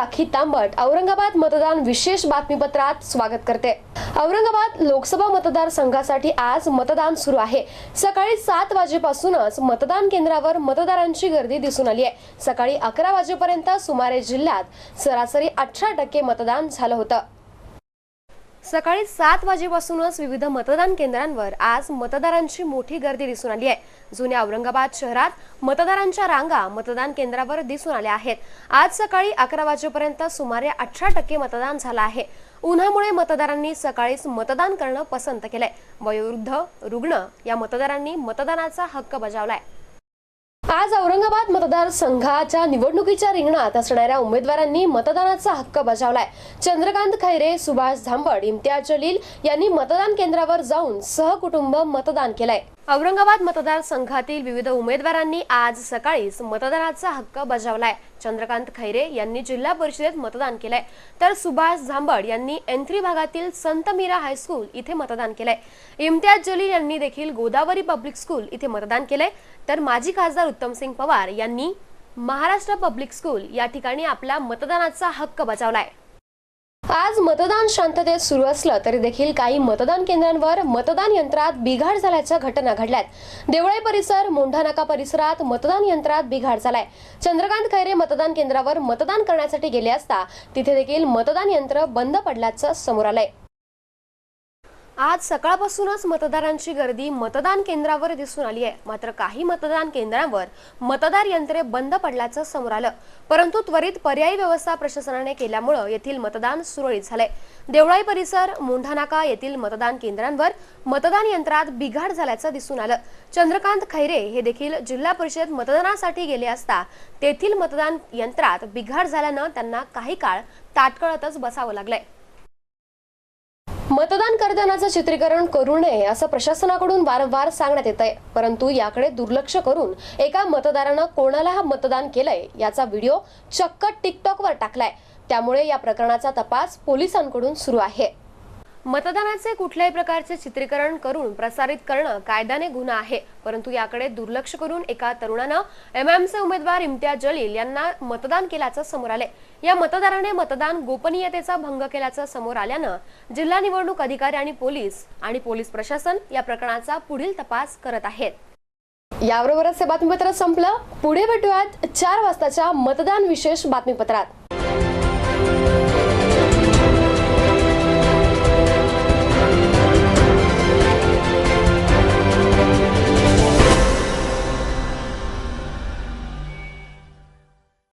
राखी तांबट औरंगाबाद मतदान विशेष बातमीपत्रात स्वागत करते। औरंगाबाद लोकसभा मतदारसंघासाठी आज मतदान सुरू आहे। सकाळी 7 वाजेपासूनच मतदान केंद्रावर मतदारांची गर्दी दिसून आली आहे। सकाळी 11 वाजेपर्यंत सुमारे जिल्ह्यात सरासरी 18% मतदान झालं होतं। सकाळी 7 वाजेपासूनच विविध मतदान केंद्रांवर आज मतदारांची मोठी गर्दी दिसून आली आहे। जुन्या औरंगाबाद शहरात मतदारांच्या रांगा मतदान केंद्रावर दिसून आल्या आहेत। आज सकाळी 11 वाजेपर्यंत सुमारे 18% मतदान झालं आहे। उन्हामुळे मतदारांनी सकाळीच मतदान करणं पसंत केलंय। वयोवृद्ध, रुग्ण या मतदारांनी मतदानाचा हक्क बजावलाय। आज औरंगाबाद मतदारसंघाच्या निवडणुकीच्या रिंगणात असणाऱ्या उमेदवारांनी मतदानाचा हक्क बजावलाय। चंद्रकांत खैरे, सुभाष झांबड, इम्तियाज जलील यांनी मतदान केंद्रावर जाऊन सहकुटुंब मतदान केलंय। औरंगाबाद मतदारसंघातील विविध उमेदवारांनी आज सकाळीच मतदानाचा हक्क बजावलाय। चंद्रकांत खैरे यांनी जिल्हा परिषदेत मतदान केलंय, तर सुभाष झांबड यांनी N3 भागातील संत मीरा हायस्कूल इथे मतदान केलंय। इम्तियाज जलील यांनी देखील गोदावरी पब्लिक स्कूल इथे मतदान केलंय, तर माजी खासदार उत्तमसिंग पवार यांनी महाराष्ट्र पब्लिक स्कूल या ठिकाणी आपला मतदानाचा हक्क बजावलाय। आज मतदान शांततेत सुरू असलं तरी देखील काही मतदान केंद्रांवर मतदान यंत्रात बिघाड झाल्याच्या घटना घडल्यात। देवळाई परिसर, मोंढानाका परिसरात मतदान यंत्रात बिघाड झालाय। चंद्रकांत खैरे मतदान केंद्रावर मतदान करण्यासाठी गेले असता तिथे देखील मतदान यंत्र बंद पडल्याचं समोर आलंय। आज सकाळपासूनच मतदारांची गर्दी मतदान केंद्रावर दिसून आली आहे। मात्र काही मतदान केंद्रांवर मतदार यंत्रे बंद पडल्याचं समोर आलं, परंतु त्वरित पर्यायी व्यवस्था प्रशासनाने केल्यामुळे येथील मतदान सुरळीत झालंय। देवळाई परिसर, मोंढानाका येथील मतदान केंद्रांवर मतदान यंत्रात बिघाड झाल्याचं दिसून आलं। चंद्रकांत खैरे हे देखील जिल्हा परिषद मतदानासाठी गेले असता तेथील मतदान यंत्रात बिघाड झाल्यानं त्यांना काही काळ ताटकळतच बसावं लागलंय। मतदान करतानाचं चित्रीकरण करू नये असं प्रशासनाकडून वारंवार सांगण्यात येतंय, परंतु याकडे दुर्लक्ष करून एका मतदारानं कोणाला मतदान केलंय याचा व्हिडिओ चक्क टिकटॉकवर टाकलाय। त्यामुळे या प्रकरणाचा तपास पोलिसांकडून सुरू आहे। मतदानाचे कुठल्याही प्रकारचे चित्रीकरण करून प्रसारित करणं कायद्याने गुन्हा आहे, परंतु याकडे दुर्लक्ष करून एका तरुणानं MIMचे उमेदवार इम्तियाज जलील यांना मतदान केल्याचं समोर आले। या मतदाराने मतदान गोपनीयतेचा भंग केल्याचं समोर आल्यानं जिल्हा निवडणूक अधिकारी आणि पोलीस प्रशासन या प्रकरणाचा पुढील तपास करत आहेत। याबरोबरच हे बातमीपत्र संपलं। पुढे भेटूयात 4 वाजताच्या मतदान विशेष बातमीपत्रात।